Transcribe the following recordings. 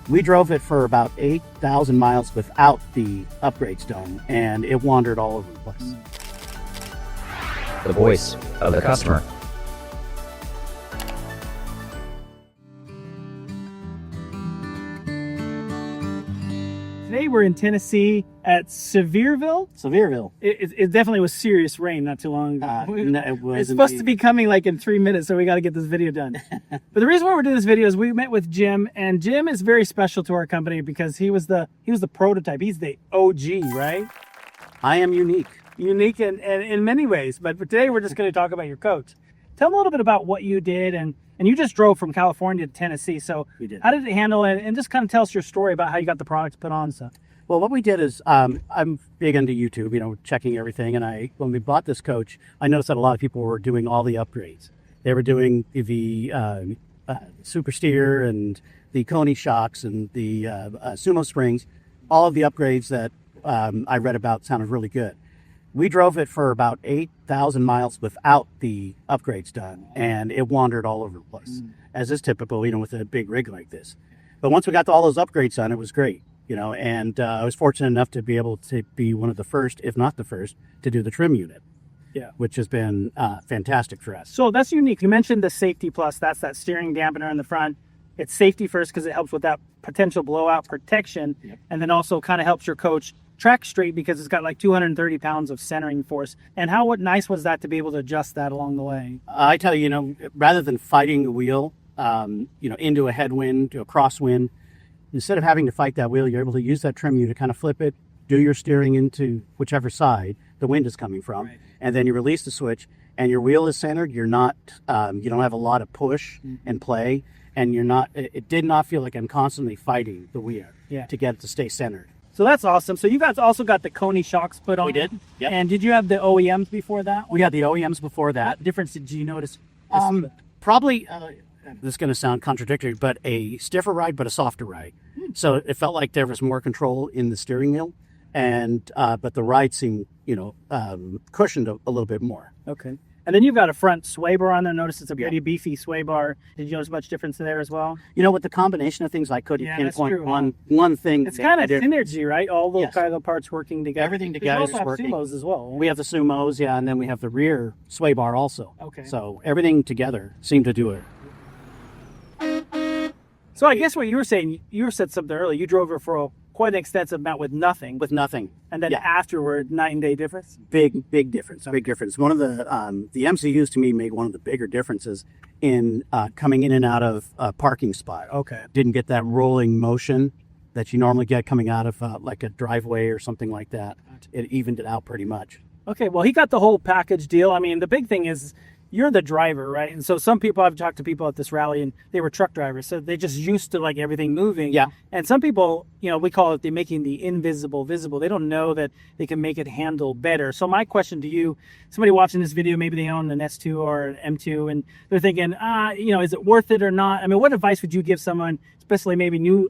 We drove it for about 8,000 miles without the upgrade stone, and it wandered all over the place. The voice of the customer. Today we're in Tennessee at Sevierville. Sevierville. It definitely was serious rain not too long ago. No, it was It's supposed to be coming like in 3 minutes, so we got to get this video done. But the reason why we're doing this video is we met with Jim, and Jim is very special to our company because he was the prototype. He's the OG, right? I am unique. Unique in many ways. But for today we're just going to talk about your coach. Tell me a little bit about what you did, and you just drove from California to Tennessee. So We did. how did it handle it? And just kind of tell us your story about how you got the products put on stuff. Well, what we did is, I'm big into YouTube, checking everything. And when we bought this coach, I noticed that a lot of people were doing all the upgrades. They were doing the SuperSteer and the Koni shocks and the SumoSprings. All of the upgrades that I read about sounded really good. We drove it for about 8,000 miles without the upgrades done, and it wandered all over the place, as is typical, with a big rig like this. But once we got all those upgrades done, it was great, and I was fortunate enough to be able to be one of the first, if not the first, to do the trim unit, which has been fantastic for us. So that's unique. You mentioned the Safety Plus. That's that steering dampener in the front. It's safety first because it helps with that potential blowout protection, and then also kind of helps your coach track straight because it's got like 230 pounds of centering force. And what nice was that to be able to adjust that along the way? I tell you, rather than fighting the wheel, into a headwind, to a crosswind, instead of having to fight that wheel, you're able to use that trim unit to kind of flip it, do your steering into whichever side the wind is coming from, and then you release the switch, and your wheel is centered. You're not, you don't have a lot of push and play, and it did not feel like I'm constantly fighting the wheel to get it to stay centered. So that's awesome. So you guys also got the Koni shocks put on. We did. Yep. And did you have the OEMs before that? We had the OEMs before that. What difference did you notice? Probably, this is going to sound contradictory, but a stiffer ride, but a softer ride. So it felt like there was more control in the steering wheel, and but the ride seemed, cushioned a little bit more. Okay. And then you've got a front sway bar on there. Notice it's a pretty beefy sway bar. Did you notice much difference there as well? With the combination of things, I couldn't pinpoint one thing. It's kind of synergy, right? All those kind of parts working together. Everything together is working. Sumos as well. We have the Sumos, and then we have the rear sway bar also. Okay. So everything together seemed to do it. So I guess what you were saying, you said something earlier. You drove her for quite an extensive amount with nothing. With nothing. And then afterward, night and day difference? Big difference. Big difference. One of the MCUs to me made one of the bigger differences in coming in and out of a parking spot. Okay. Didn't get that rolling motion that you normally get coming out of like a driveway or something like that. It evened it out pretty much. Okay, well, he got the whole package deal. I mean, the big thing is you're the driver, right? And so some people, I've talked to people at this rally, and they were truck drivers, so they just used to like everything moving. Yeah. And some people, we call it making the invisible visible. They don't know that they can make it handle better. So my question to you, somebody watching this video, maybe they own an S2 or an M2, and they're thinking, is it worth it or not? I mean, what advice would you give someone, especially maybe new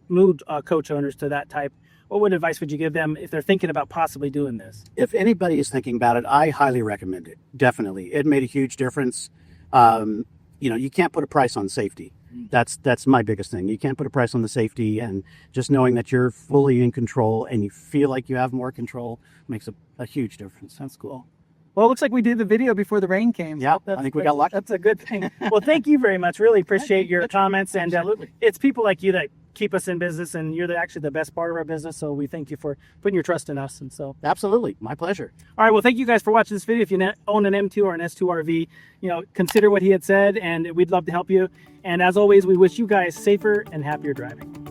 coach owners to that type? What advice would you give them if they're thinking about possibly doing this? If anybody is thinking about it, I highly recommend it. Definitely. It made a huge difference. You can't put a price on safety. That's my biggest thing. You can't put a price on the safety, and just knowing that you're fully in control and you feel like you have more control makes a huge difference. That's cool. Well, it looks like we did the video before the rain came. Yeah, I think we got lucky. That's a good thing. Well, thank you very much. Really appreciate your comments. And it's people like you that keep us in business, and you're actually the best part of our business. So we thank you for putting your trust in us. And so absolutely, my pleasure. All right, well, thank you guys for watching this video. If you own an M2 or an S2 RV, consider what he had said, and we'd love to help you. And as always, we wish you guys safer and happier driving.